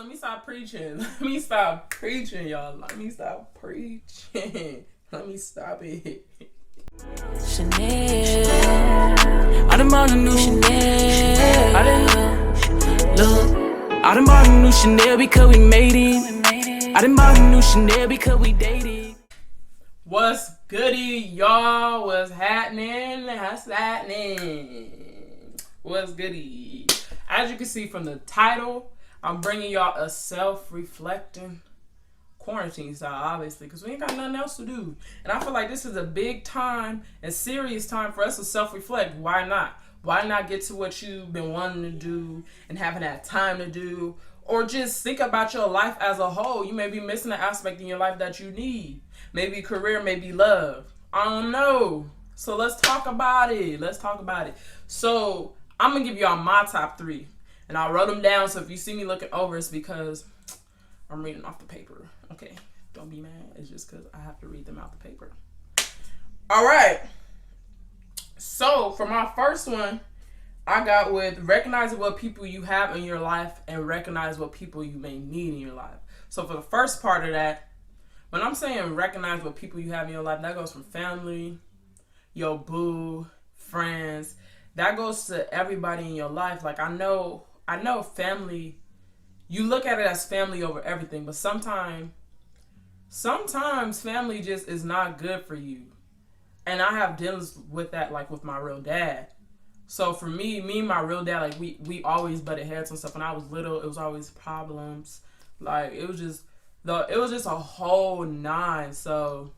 let me stop preaching. Let me stop preaching, y'all. Let me stop preaching. Let me stop it. Chanel. I done bought a new Chanel. I done bought a new Chanel because we made it. I done bought a new Chanel because we dated. What's goody, y'all? What's happening? What's happening? What's goody? As you can see from the title, I'm bringing y'all a self-reflecting quarantine style, obviously, because we ain't got nothing else to do. And I feel like this is a big time and serious time for us to self-reflect. Why not? Why not get to what you've been wanting to do and haven't had time to do? Or just think about your life as a whole. You may be missing an aspect in your life that you need. Maybe career, maybe love. I don't know. So let's talk about it. So I'm going to give y'all my top 3. And I wrote them down, so if you see me looking over, it's because I'm reading off the paper. Okay, don't be mad. It's just because I have to read them out the paper. All right. So for my first one, I got with recognizing what people you have in your life and recognize what people you may need in your life. So for the first part of that, when I'm saying recognize what people you have in your life, that goes from family, your boo, friends. That goes to everybody in your life. Like I know family, you look at it as family over everything, but sometimes family just is not good for you. And I have dealings with that, like with my real dad. So for me and my real dad, like we always butted heads and stuff. When I was little, it was always problems. Like it was just a whole nine. So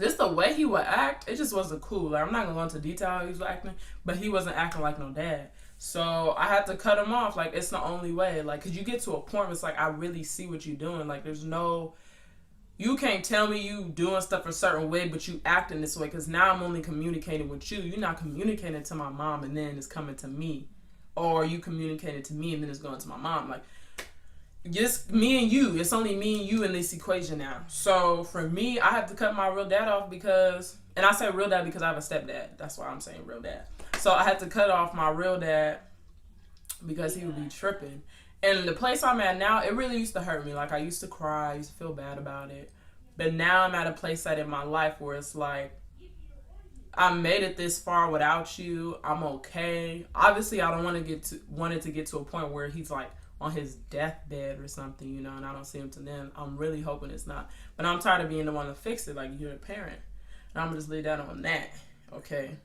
just the way he would act, it just wasn't cool. Like I'm not gonna go into detail how he was acting, but he wasn't acting like no dad. So I had to cut him off. Like it's the only way. Like, cause you get to a point where it's like I really see what you're doing. Like you can't tell me you doing stuff a certain way, but you acting this way. Cause now I'm only communicating with you. You're not communicating to my mom, and then it's coming to me, or you communicating to me, and then it's going to my mom. Like just me and you. It's only me and you in this equation now. So for me, I have to cut my real dad off because, and I say real dad because I have a stepdad. That's why I'm saying real dad. So I had to cut off my real dad because he would be tripping. And the place I'm at now, it really used to hurt me. Like I used to cry, I used to feel bad about it. But now I'm at a place in my life where it's like, I made it this far without you. I'm okay. Obviously, I don't want it to get to a point where he's like on his deathbed or something, you know, and I don't see him to then. I'm really hoping it's not. But I'm tired of being the one to fix it. Like you're a parent. And I'm going to just lay down on that. Okay.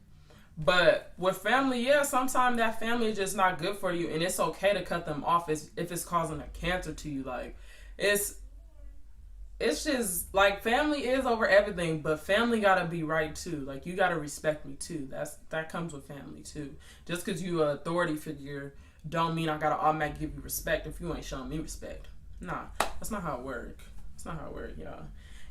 But with family, yeah, sometimes that family is just not good for you, and it's okay to cut them off if it's causing a cancer to you. Like, it's just, like, family is over everything, but family gotta be right, too. Like, you gotta respect me, too. That comes with family, too. Just because you an authority figure don't mean I gotta automatically give you respect if you ain't showing me respect. Nah, that's not how it works. That's not how it works, y'all.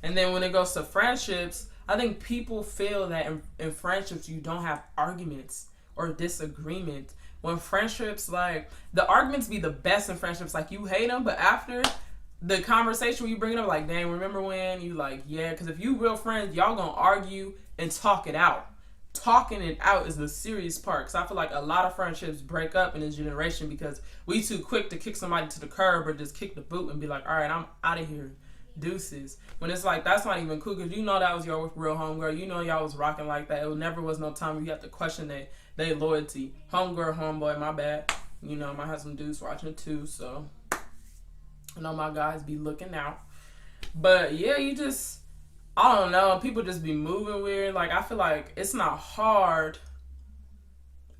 And then when it goes to friendships, I think people feel that in friendships you don't have arguments or disagreements. When friendships, like, the arguments be the best in friendships. Like, you hate them, but after the conversation you bring it up, like, dang, remember when? You like, yeah. Because if you real friends, y'all gonna argue and talk it out. Talking it out is the serious part. Because I feel like a lot of friendships break up in this generation because we too quick to kick somebody to the curb or just kick the boot and be like, all right, I'm out of here. Deuces. When it's like, that's not even cool because you know that was your real homegirl. You know y'all was rocking like that. It never was no time where you have to question their loyalty. Homegirl, homeboy, my bad. You know, I might have some dudes watching it too, so I know my guys be looking out. But yeah, I don't know. People just be moving weird. Like, I feel like it's not hard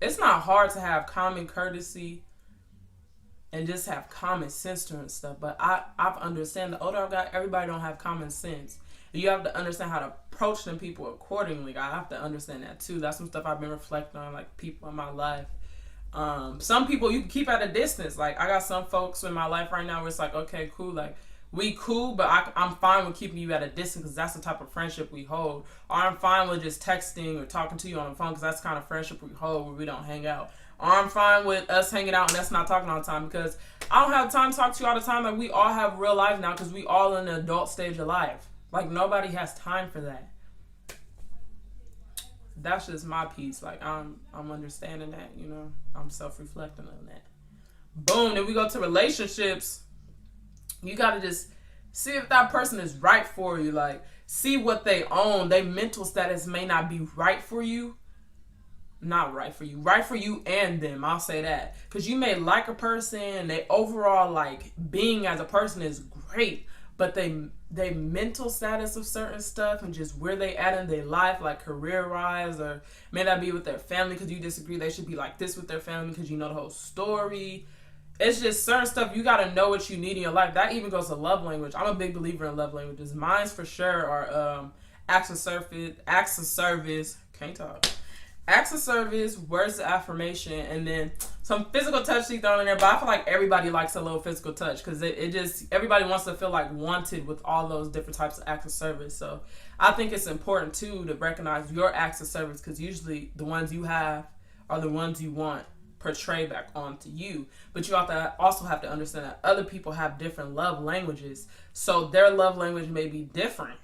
to have common courtesy and just have common sense to and stuff. But I've understand the older I've got, everybody don't have common sense. You have to understand how to approach them people accordingly. I have to understand that too. That's some stuff I've been reflecting on, like people in my life. Some people you can keep at a distance. Like I got some folks in my life right now where it's like, okay, cool. Like we cool, but I'm fine with keeping you at a distance because that's the type of friendship we hold. Or I'm fine with just texting or talking to you on the phone because that's the kind of friendship we hold where we don't hang out. Or I'm fine with us hanging out and us not talking all the time because I don't have time to talk to you all the time. Like we all have real life now because we all in the adult stage of life. Like nobody has time for that. That's just my piece. Like I'm understanding that, you know. I'm self-reflecting on that. Boom. Then we go to relationships. You gotta just see if that person is right for you. Like, see what they own. Their mental status may not be right for you. Not right for you. Right for you and them. I'll say that. Because you may like a person, they overall, like, being as a person is great, but they mental status of certain stuff and just where they at in their life, like career-wise, or may not be with their family because you disagree. They should be like this with their family because you know the whole story. It's just certain stuff. You got to know what you need in your life. That even goes to love language. I'm a big believer in love languages. Mine's for sure are acts of service, can't talk. Acts of service, words of affirmation, and then some physical touch she thrown in there. But I feel like everybody likes a little physical touch because it just, everybody wants to feel like wanted with all those different types of acts of service. So I think it's important too to recognize your acts of service, because usually the ones you have are the ones you want portray back onto you. But you also have to understand that other people have different love languages. So their love language may be different,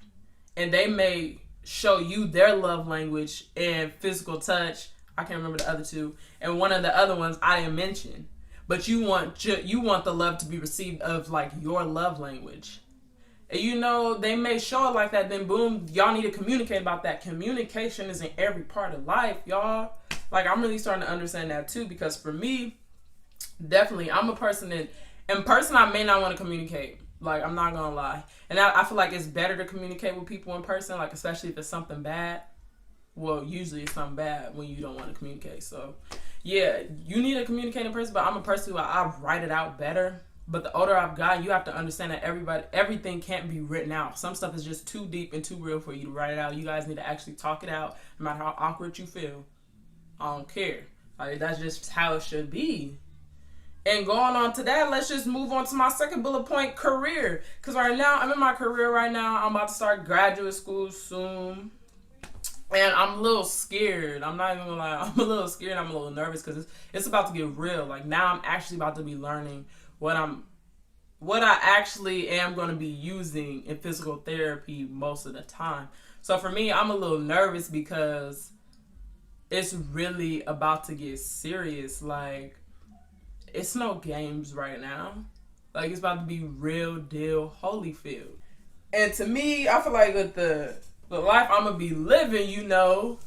and they may show you their love language and physical touch. I can't remember the other two, and one of the other ones I didn't mention. But you want the love to be received of like your love language, and you know they may show it like that. Then boom, y'all need to communicate about that. Communication is in every part of life, y'all. Like, I'm really starting to understand that too, because for me, definitely, I'm a person that in person I may not want to communicate. Like, I'm not gonna lie. And I feel like it's better to communicate with people in person, like, especially if it's something bad. Well, usually it's something bad when you don't want to communicate. So, yeah, you need to communicate in person, but I'm a person who I write it out better. But the older I've gotten, you have to understand that everything can't be written out. Some stuff is just too deep and too real for you to write it out. You guys need to actually talk it out, no matter how awkward you feel. I don't care. Like, that's just how it should be. And going on to that, let's just move on to my second bullet point, career. Because right now, I'm in my career right now. I'm about to start graduate school soon. And I'm a little scared. I'm not even gonna lie. I'm a little scared. I'm a little nervous because it's about to get real. Like, now I'm actually about to be learning what I actually am going to be using in physical therapy most of the time. So for me, I'm a little nervous because it's really about to get serious. Like, it's no games right now. Like, it's about to be real deal Holyfield. And to me, I feel like with the life I'm going to be living, you know,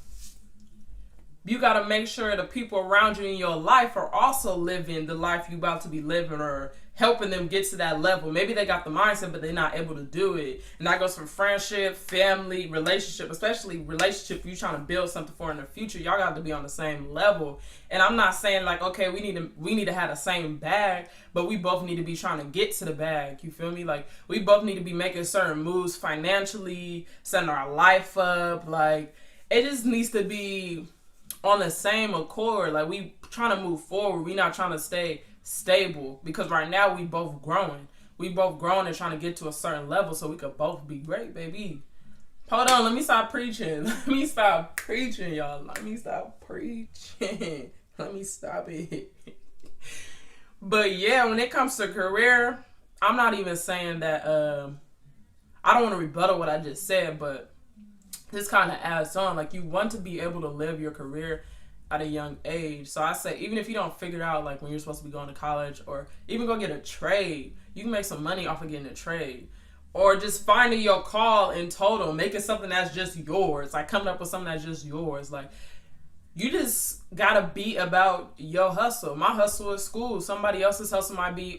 you got to make sure the people around you in your life are also living the life you about to be living, or helping them get to that level. Maybe they got the mindset, but they're not able to do it. And that goes from friendship, family, relationship, especially relationship you're trying to build something for in the future. Y'all got to be on the same level. And I'm not saying like, okay, we need to have the same bag, but we both need to be trying to get to the bag. You feel me? Like, we both need to be making certain moves financially, setting our life up. Like, it just needs to be on the same accord. Like, we trying to move forward. We not trying to stay stable, because right now we both growing. We both growing and trying to get to a certain level so we could both be great, baby. Hold on, let me stop preaching. Let me stop preaching, y'all. Let me stop preaching. Let me stop it. But yeah, when it comes to career, I'm not even saying that I don't want to rebuttal what I just said, but this kind of adds on. Like, you want to be able to live your career at a young age. So I say, even if you don't figure it out, like when you're supposed to be going to college, or even go get a trade, you can make some money off of getting a trade. Or just finding your call in total, making something that's just yours, like coming up with something that's just yours. Like, you just gotta be about your hustle. My hustle is school. Somebody else's hustle might be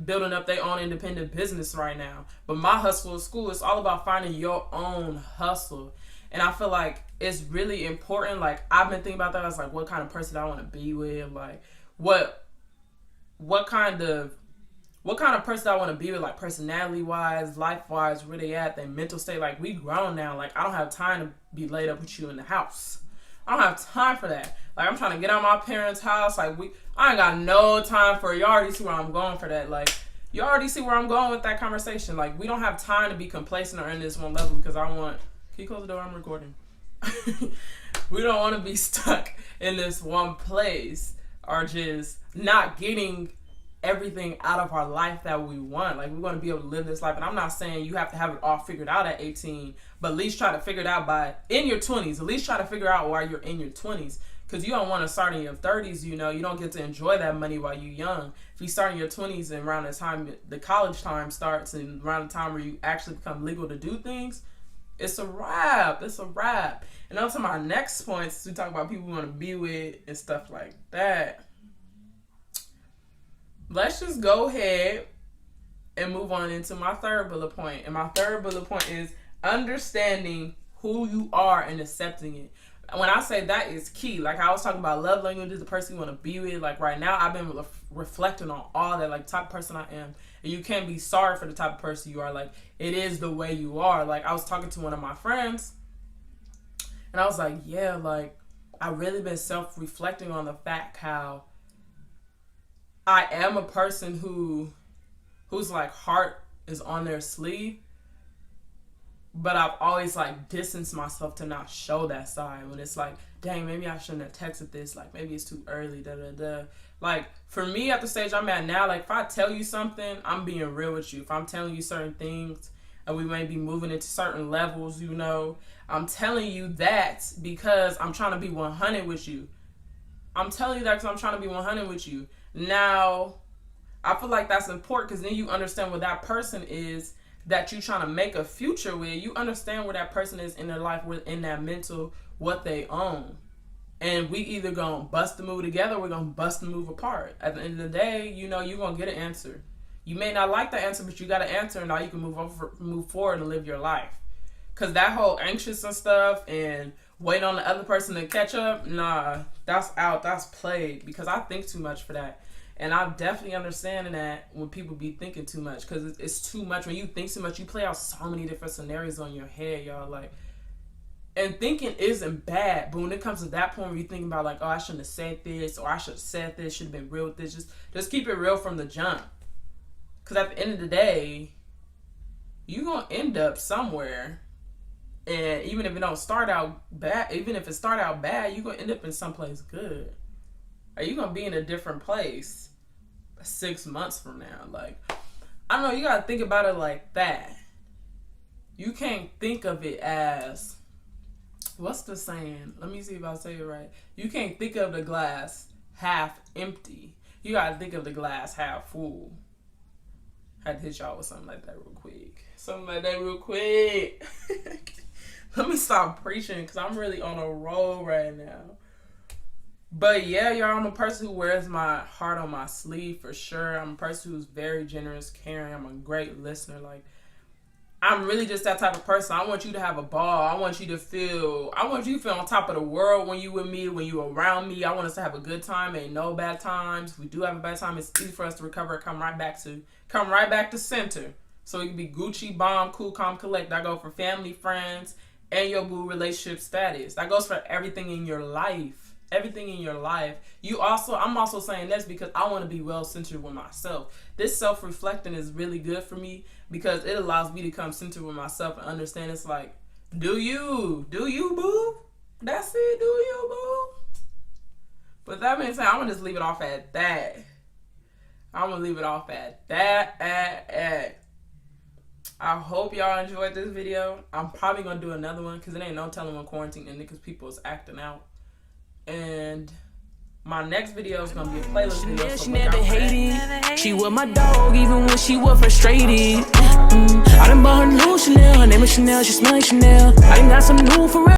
building up their own independent business right now. But my hustle is school. It's all about finding your own hustle. And I feel like it's really important. Like, I've been thinking about that. I was like, what kind of person I want to be with? Like, what kind of person I want to be with? Like, personality wise, life wise, where they at, their mental state. Like, we grown now. Like, I don't have time to be laid up with you in the house. I don't have time for that. Like, I'm trying to get out of my parents' house. Like, I ain't got no time for it. You already see where I'm going for that. Like, you already see where I'm going with that conversation. Like, we don't have time to be complacent or in this one level because can you close the door? I'm recording. We don't want to be stuck in this one place or just not getting everything out of our life that we want. Like, we want to be able to live this life. And I'm not saying you have to have it all figured out at 18, but at least try to figure it out in your 20s. At least try to figure out why you're in your 20s. Because you don't want to start in your 30s, you don't get to enjoy that money while you're young. If you start in your 20s and around the time the college time starts and around the time where you actually become legal to do things, it's a wrap. It's a wrap. And on to my next points, we talk about people we want to be with and stuff like that. Let's just go ahead and move on into my third bullet point. And my third bullet point is understanding who you are and accepting it. When I say that is key, like I was talking about love language is the person you want to be with. Like right now, I've been reflecting on all that, like type of person I am. And you can't be sorry for the type of person you are. Like it is the way you are. Like I was talking to one of my friends and I was like, yeah, like I really been self-reflecting on the fact how I am a person whose like heart is on their sleeve, but I've always like distanced myself to not show that side when it's like, dang, maybe I shouldn't have texted this, like maybe it's too early, Like for me at the stage I'm at now, like if I tell you something, I'm being real with you. If I'm telling you certain things and we may be moving into certain levels, I'm telling you that because I'm trying to be 100 with you. I'm telling you that because I'm trying to be 100 with you. Now, I feel like that's important because then you understand what that person is that you're trying to make a future with. You understand where that person is in their life, within that mental, what they own. And we either going to bust the move together or we're going to bust the move apart. At the end of the day, you're going to get an answer. You may not like the answer, but you got an answer and now you can move forward and live your life. Because that whole anxious and stuff and waiting on the other person to catch up, nah, that's out. That's played because I think too much for that. And I'm definitely understanding that when people be thinking too much because it's too much. When you think too much, you play out so many different scenarios on your head, y'all. Like, and thinking isn't bad, but when it comes to that point where you're thinking about like, oh, I shouldn't have said this or I should have said this, should have been real with this, just keep it real from the jump. Because at the end of the day, you're going to end up somewhere. And even if it don't start out bad, even if it start out bad, you're going to end up in someplace good. Or you're going to be in a different place 6 months from now. Like, I don't know, you got to think about it like that. You can't think of it as, what's the saying? Let me see if I say it right. You can't think of the glass half empty. You got to think of the glass half full. I had to hit y'all with something like that real quick. Let me stop preaching because I'm really on a roll right now. But yeah, y'all, I'm a person who wears my heart on my sleeve for sure. I'm a person who's very generous, caring. I'm a great listener. Like, I'm really just that type of person. I want you to have a ball. I want you to feel on top of the world when you with me, when you around me. I want us to have a good time. Ain't no bad times. If we do have a bad time, it's easy for us to recover, come right back to center. So it can be Gucci, bomb, cool, calm, collect. That goes for family, friends, and your boo relationship status. That goes for everything in your life. Everything in your life. I'm also saying this because I want to be well centered with myself. This self-reflecting is really good for me because it allows me to come centered with myself and understand it's like, do you boo? That's it, do you boo? But that being said, I'm gonna just leave it off at that. I hope y'all enjoyed this video. I'm probably gonna do another one because it ain't no telling when quarantine ended because people is acting out. And my next video is gonna be a playlist video. She never hated. She was my dog even when she was frustrated. I done bought her new Chanel. Her name is Chanel. She smell like Chanel. I done got some new for